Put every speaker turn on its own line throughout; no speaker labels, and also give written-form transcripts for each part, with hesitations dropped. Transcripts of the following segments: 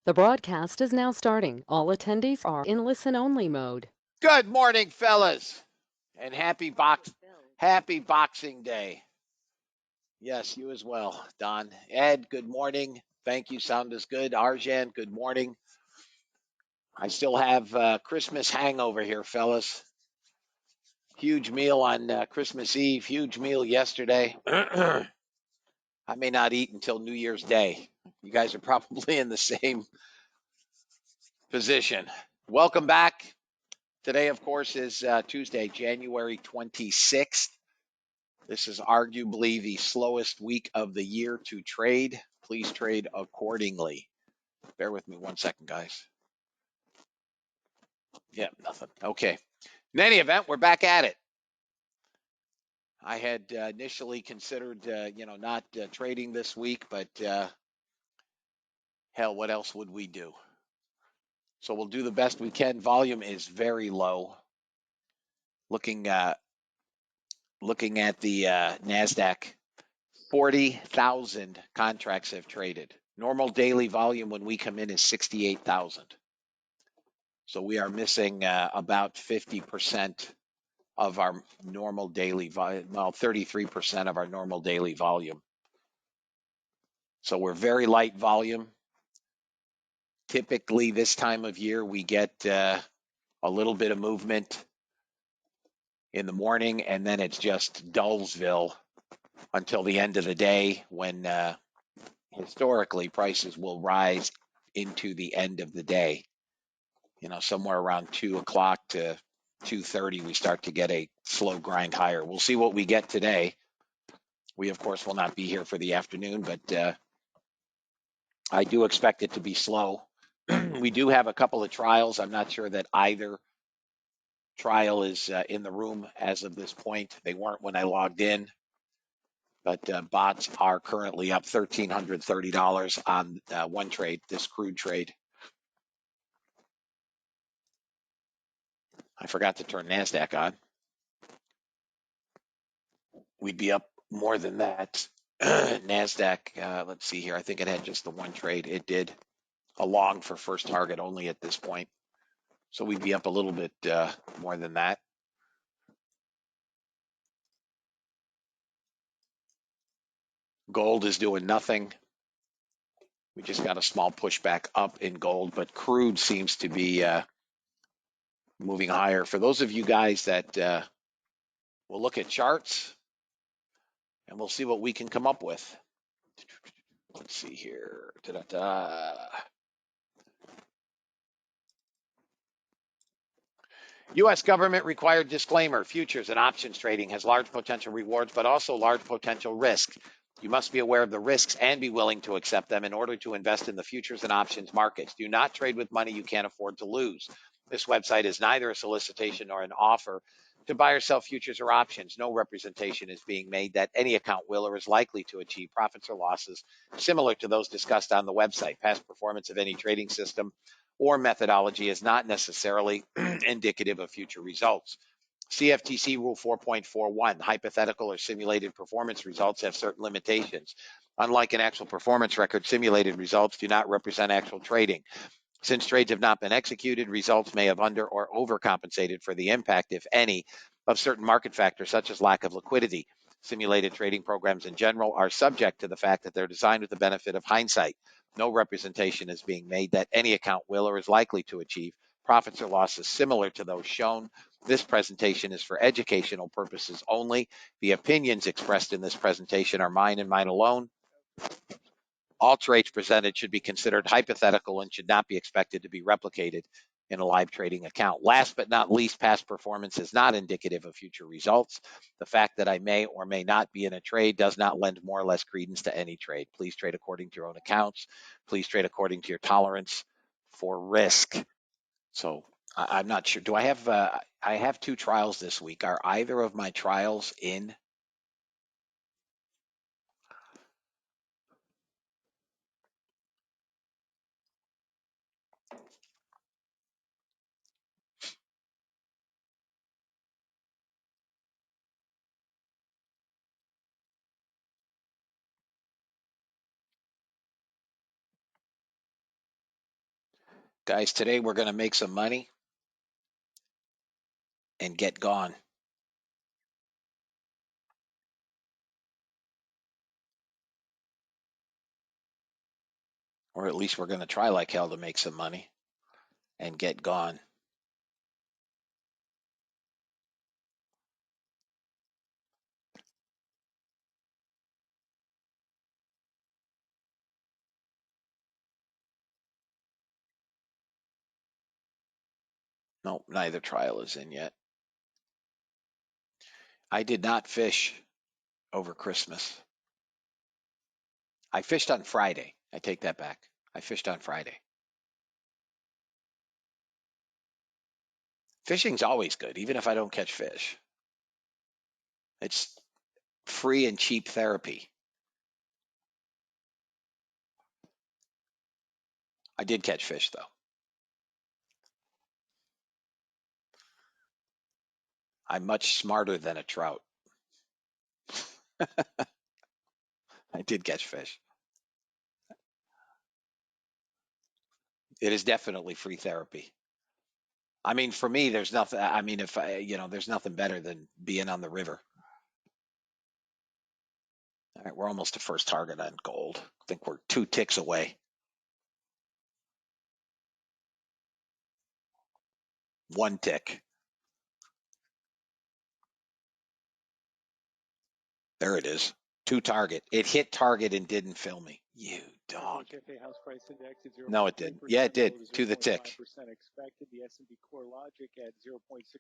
The broadcast is now starting. All attendees are in listen-only mode.
Good morning, fellas, and happy Boxing Day. Yes, you as well, Don. Ed, good morning. Thank you. Sound is good. Arjan, good morning. I still have Christmas hangover here, fellas. Huge meal on Christmas Eve. Huge meal yesterday. I may not eat until New Year's Day. You guys are probably in the same position. Welcome back. Today, of course, is Tuesday, January 26th. This is arguably the slowest week of the year to trade. Please trade accordingly. Bear with me 1 second, guys. Yeah, nothing. Okay. In any event, we're back at it. I had initially considered, not trading this week, but hell, what else would we do? So we'll do the best we can. Volume is very low. Looking at the Nasdaq, 40,000 contracts have traded. Normal daily volume when we come in is 68,000. So we are missing about 50% of our normal daily volume, well, 33% of our normal daily volume. So we're very light volume. Typically, this time of year, we get a little bit of movement in the morning, and then it's just Dullsville until the end of the day when historically prices will rise into the end of the day. Somewhere around 2 o'clock to 2:30, we start to get a slow grind higher. We'll see what we get today. We, of course, will not be here for the afternoon, but I do expect it to be slow. We do have a couple of trials. I'm not sure that either trial is in the room as of this point. They weren't when I logged in, but bots are currently up $1,330 on one trade, this crude trade. I forgot to turn NASDAQ on. We'd be up more than that. NASDAQ, let's see here. I think it had just the one trade. It did a long for first target only at this point. So we'd be up a little bit more than that. Gold is doing nothing. We just got a small pushback up in gold, but crude seems to be moving higher. For those of you guys that will look at charts, and we'll see what we can come up with. Let's see here. Ta-da-da. U.S. government required disclaimer. Futures and options trading has large potential rewards, but also large potential risks. You must be aware of the risks and be willing to accept them in order to invest in the futures and options markets. Do not trade with money you can't afford to lose. This website is neither a solicitation nor an offer to buy or sell futures or options. No representation is being made that any account will or is likely to achieve profits or losses similar to those discussed on the website. Past performance of any trading system or methodology is not necessarily indicative of future results. CFTC Rule 4.41, hypothetical or simulated performance results have certain limitations. Unlike an actual performance record, simulated results do not represent actual trading. Since trades have not been executed, results may have under or overcompensated for the impact, if any, of certain market factors such as lack of liquidity. Simulated trading programs in general are subject to the fact that they're designed with the benefit of hindsight. No representation is being made that any account will or is likely to achieve profits or losses similar to those shown. This presentation is for educational purposes only. The opinions expressed in this presentation are mine and mine alone. All trades presented should be considered hypothetical and should not be expected to be replicated in a live trading account. Last but not least, past performance is not indicative of future results. The fact that I may or may not be in a trade does not lend more or less credence to any trade. Please trade according to your own accounts. Please trade according to your tolerance for risk. So I'm not sure. Do I have? I have two trials this week. Are either of my trials in? Guys, today we're going to make some money and get gone. Or at least we're going to try like hell to make some money and get gone. Nope, neither trial is in yet. I did not fish over Christmas. I fished on Friday. I take that back. I fished on Friday. Fishing's always good, even if I don't catch fish. It's free and cheap therapy. I did catch fish, though. I'm much smarter than a trout. I did catch fish. It is definitely free therapy. I mean, for me, there's nothing. I mean, if I, there's nothing better than being on the river. All right, we're almost to first target on gold. I think we're 2 ticks away. 1 tick. There it is. 2 target. It hit target and didn't fill me. You dog. No, it didn't. Yeah, it did. To the tick.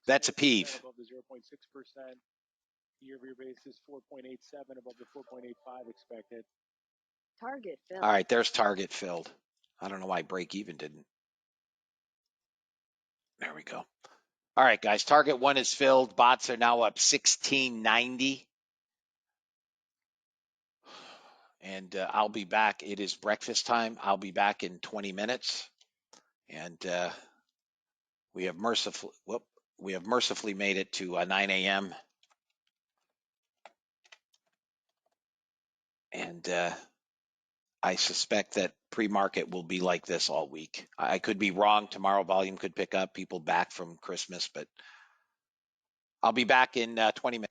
That's a peeve.
Year-over-year basis, 4.87 above the 4.85 expected.
Target filled.
All right, there's target filled. I don't know why break even didn't. There we go. All right, guys. Target 1 is filled. Bots are now up 1690. And I'll be back. It is breakfast time. I'll be back in 20 minutes. And we have mercifully made it to 9 a.m. And I suspect that pre-market will be like this all week. I could be wrong. Tomorrow volume could pick up, people back from Christmas, but I'll be back in 20 minutes.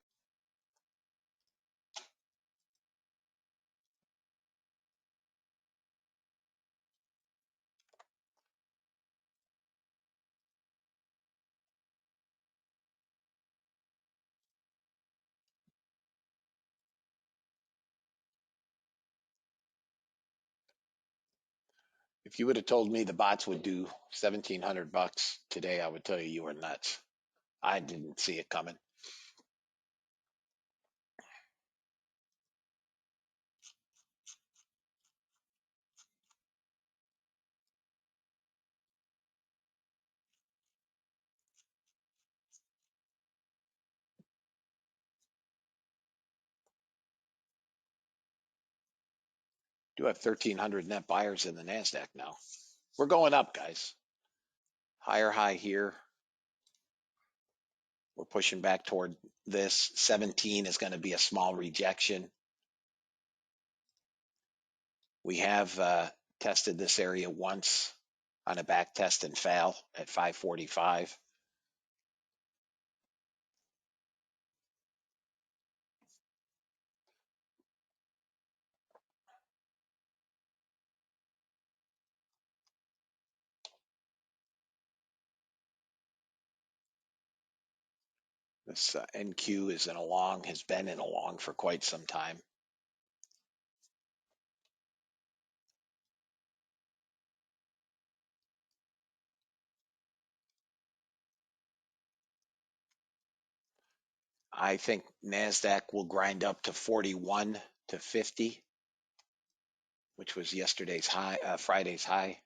If you would have told me the bots would do $1,700 today, I would tell you were nuts. I didn't see it coming. Do have 1,300 net buyers in the NASDAQ now. We're going up, guys. Higher high here. We're pushing back toward this. 17 is going to be a small rejection. We have tested this area once on a back test and fail at 545. This NQ is in a long, has been in a long for quite some time. I think NASDAQ will grind up to 41 to 50, which was yesterday's high, Friday's high.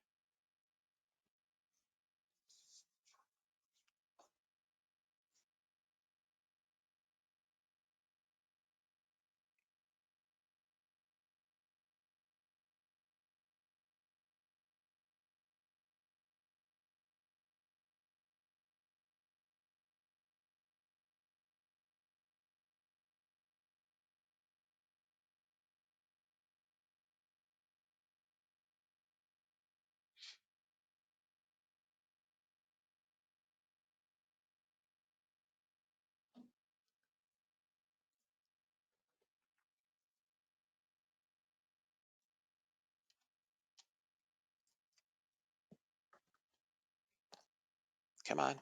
Come on.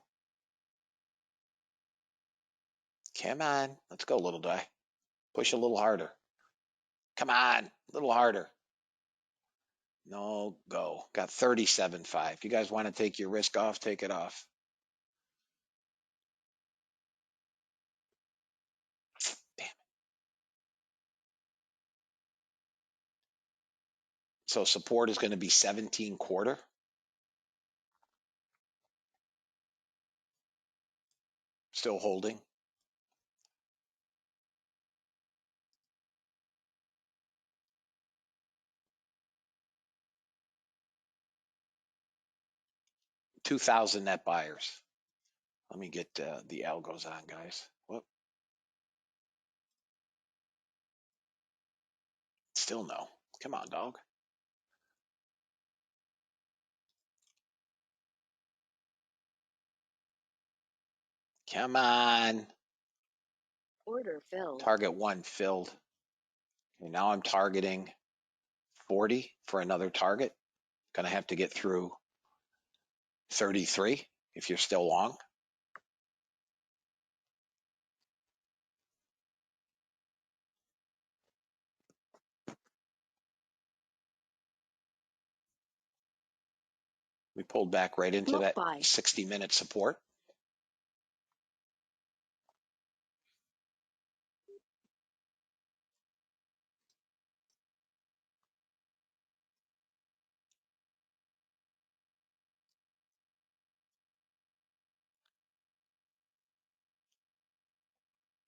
Come on. Let's go, little guy. Push a little harder. Come on. A little harder. No, go. Got 37.5. You guys want to take your risk off? Take it off. Damn it. So support is going to be 17.25. Still holding. $2,000 net buyers. Let me get the algos on, guys. Whoop. Still no. Come on, dog. Come on.
Order filled.
Target 1 filled. Okay, now I'm targeting 40 for another target. Gonna have to get through 33 if you're still long. We pulled back right into
Look
that
by.
60-minute support.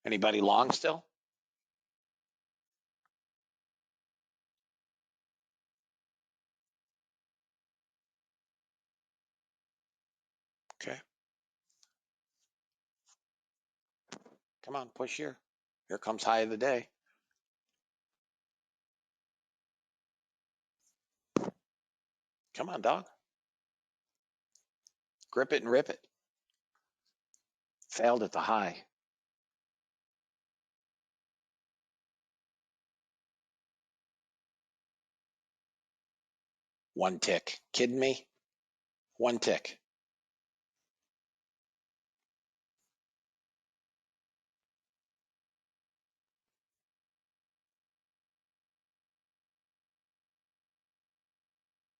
Anybody long still? Okay. Come on, push here. Here comes high of the day. Come on, dog. Grip it and rip it. Failed at the high. One tick. Kidding me? One tick.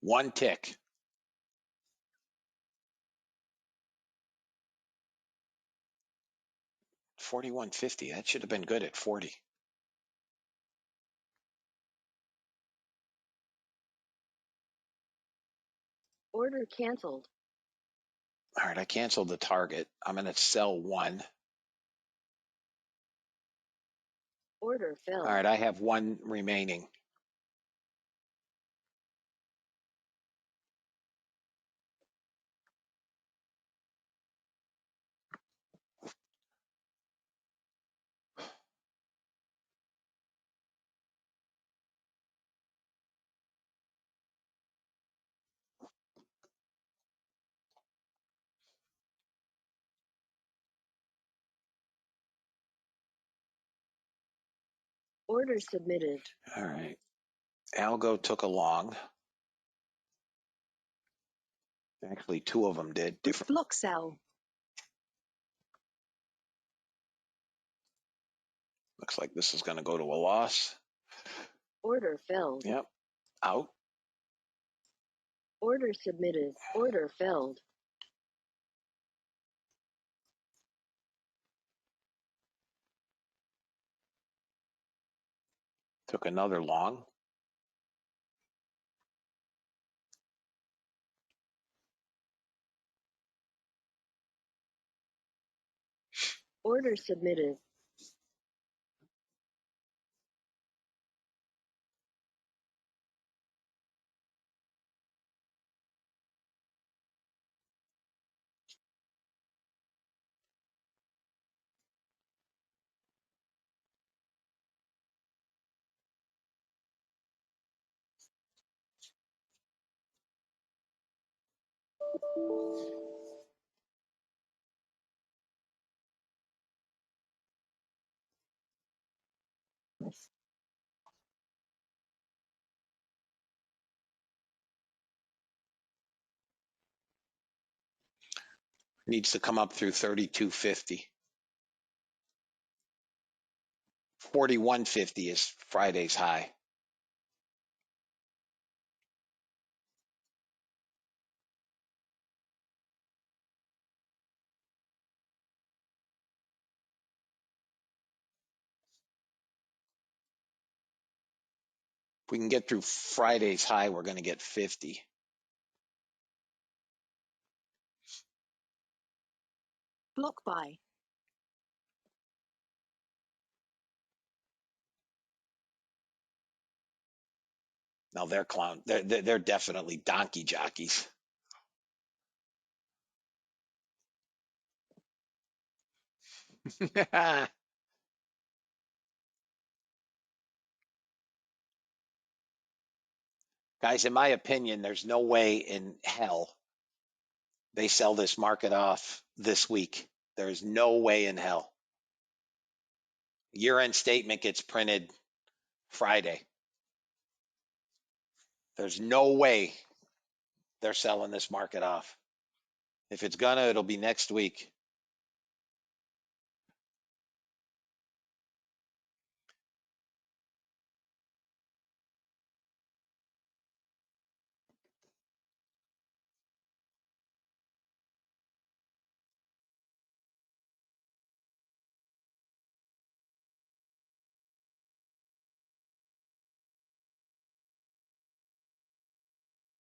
One tick. $41.50. That should have been good at 40.
Order canceled.
All right, I canceled the target. I'm going to sell 1.
Order filled.
All right, I have 1 remaining.
Order submitted.
All right. Algo took a long. Actually, 2 of them did. Different.
Block sell.
Looks like this is going to go to a loss.
Order filled.
Yep. Out.
Order submitted. Order filled.
Took another long.
Order submitted.
Needs to come up through 32.50. 41.50 is Friday's high. If we can get through Friday's high, we're going to get 50.
Block buy.
Now they're clown. They're definitely donkey jockeys. Guys, in my opinion, there's no way in hell they sell this market off this week. There's no way in hell. Year-end statement gets printed Friday. There's no way they're selling this market off. If it's gonna, it'll be next week.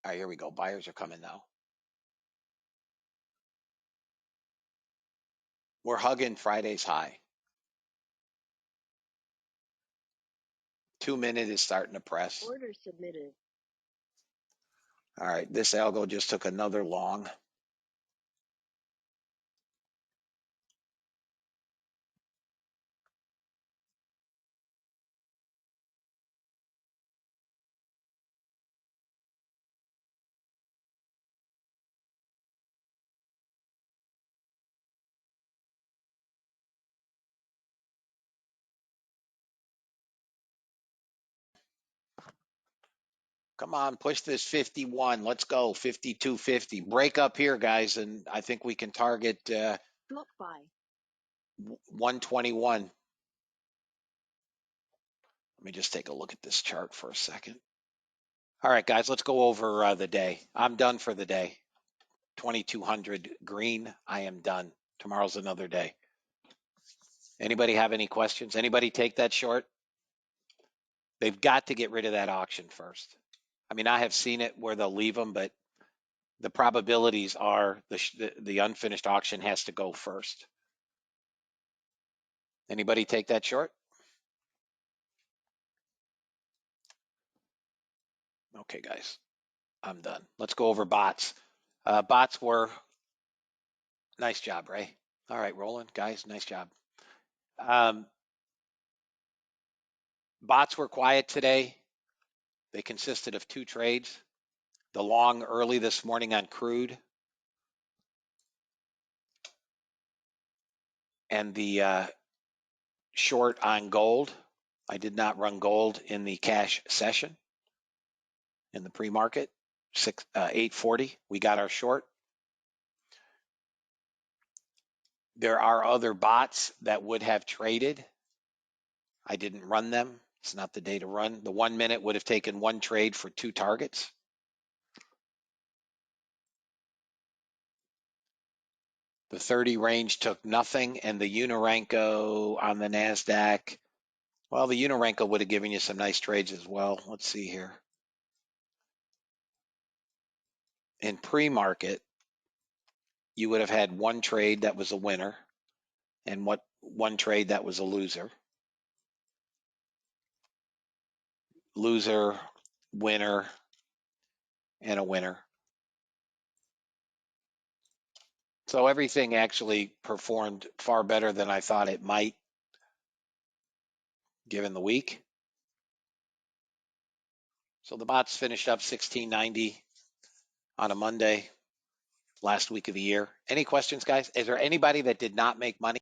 All right, here we go. Buyers are coming now. We're hugging Friday's high. 2-minute is starting to press.
Order submitted.
All right, this algo just took another long. Come on, push this 51. Let's go. 52.50. Break up here, guys, and I think we can target
Block buy.
121. Let me just take a look at this chart for a second. All right, guys, let's go over the day. I'm done for the day. 2200 green. I am done. Tomorrow's another day. Anybody have any questions? Anybody take that short? They've got to get rid of that auction first. I mean, I have seen it where they'll leave them, but the probabilities are the unfinished auction has to go first. Anybody take that short? Okay, guys, I'm done. Let's go over bots. Bots were, nice job, Ray. All right, Roland, guys, nice job. Bots were quiet today. They consisted of 2 trades. The long early this morning on crude and the short on gold. I did not run gold in the cash session in the pre-market. 840. We got our short. There are other bots that would have traded. I didn't run them. It's not the day to run. The 1 minute would have taken 1 trade for 2 targets. The 30 range took nothing, and the Unirenko on the NASDAQ, well, the Unirenko would have given you some nice trades as well. Let's see here. In pre-market, you would have had 1 trade that was a winner and 1 trade that was a loser. Loser, winner, and a winner. So everything actually performed far better than I thought it might, given the week. So the bots finished up 1690 on a Monday, last week of the year. Any questions, guys? Is there anybody that did not make money?